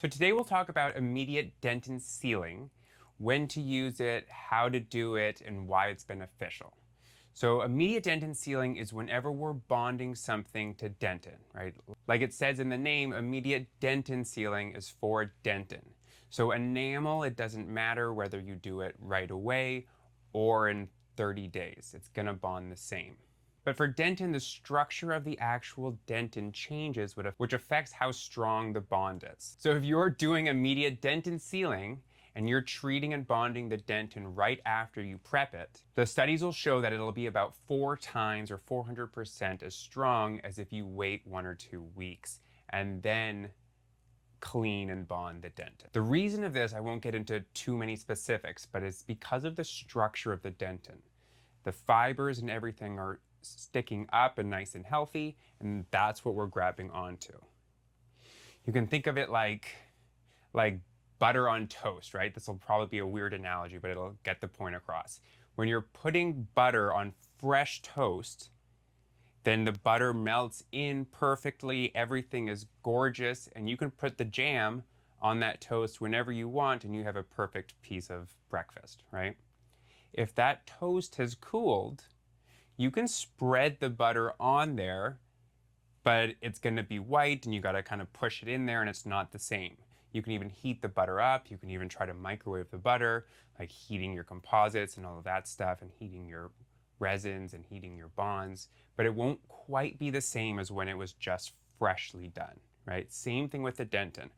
So today we'll talk about immediate dentin sealing, when to use it, how to do it, and why it's beneficial. So immediate dentin sealing is whenever we're bonding something to dentin, right? Like it says in the name, immediate dentin sealing is for dentin. So enamel, it doesn't matter whether you do it right away or in 30 days. It's gonna bond the same. But for dentin, the structure of the actual dentin changes, which affects how strong the bond is. So if you're doing immediate dentin sealing and you're treating and bonding the dentin right after you prep it, the studies will show that it'll be about 4 times or 400% as strong as if you wait 1 or 2 weeks and then clean and bond the dentin. The reason of this, I won't get into too many specifics, but it's because of the structure of the dentin. The fibers and everything are sticking up and nice and healthy, and that's what we're grabbing onto. You can think of it like butter on toast, right? This will probably be a weird analogy, but it'll get the point across. When you're putting butter on fresh toast, then the butter melts in perfectly, everything is gorgeous, and you can put the jam on that toast whenever you want, and you have a perfect piece of breakfast, right? If that toast has cooled, you can spread the butter on there, but it's going to be white and you got to kind of push it in there and it's not the same. You can even heat the butter up. You can even try to microwave the butter, like heating your composites and all of that stuff and heating your resins and heating your bonds, but it won't quite be the same as when it was just freshly done, right? Same thing with the dentin.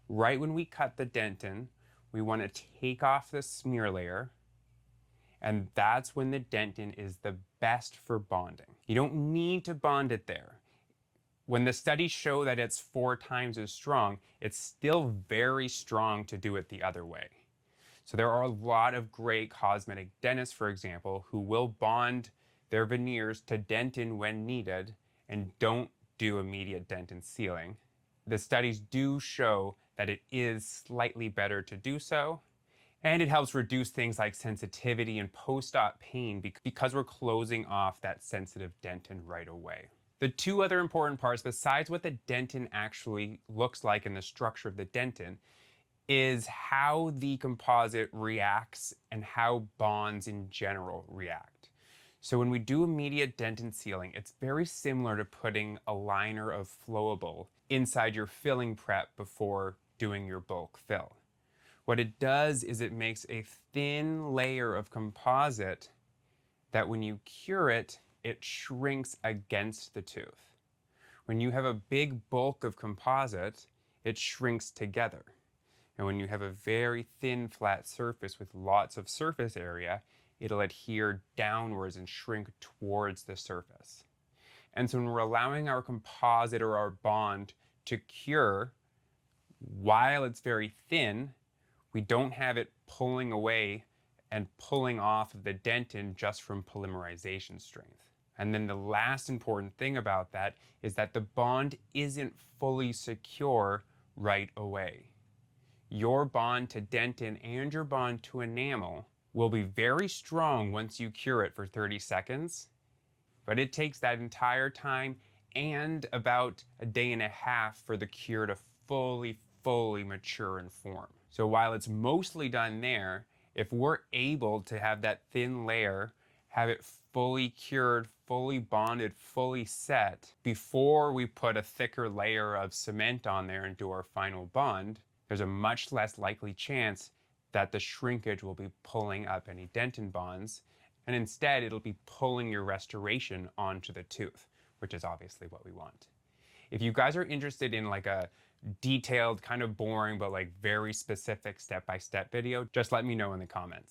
Right when we cut the dentin, we want to take off the smear layer, and that's when the dentin is the best for bonding. You don't need to bond it there. When the studies show that it's 4 times as strong, it's still very strong to do it the other way. So there are a lot of great cosmetic dentists, for example, who will bond their veneers to dentin when needed and don't do immediate dentin sealing. The studies do show that it is slightly better to do so, and it helps reduce things like sensitivity and post-op pain because we're closing off that sensitive dentin right away. The 2 other important parts, besides what the dentin actually looks like in the structure of the dentin, is how the composite reacts and how bonds in general react. So when we do immediate dentin sealing, it's very similar to putting a liner of flowable inside your filling prep before doing your bulk fill. What it does is it makes a thin layer of composite that when you cure it, it shrinks against the tooth. When you have a big bulk of composite, it shrinks together. And when you have a very thin flat surface with lots of surface area, it'll adhere downwards and shrink towards the surface. And so when we're allowing our composite or our bond to cure while it's very thin, we don't have it pulling away and pulling off of the dentin just from polymerization strength. And then the last important thing about that is that the bond isn't fully secure right away. Your bond to dentin and your bond to enamel will be very strong once you cure it for 30 seconds, but it takes that entire time and about a day and a half for the cure to fully mature and form. So while it's mostly done there, if we're able to have that thin layer, have it fully cured, fully bonded, fully set, before we put a thicker layer of cement on there and do our final bond, there's a much less likely chance that the shrinkage will be pulling up any dentin bonds, and instead it'll be pulling your restoration onto the tooth, which is obviously what we want. If you guys are interested in like a detailed, kind of boring, but like very specific step-by-step video, just let me know in the comments.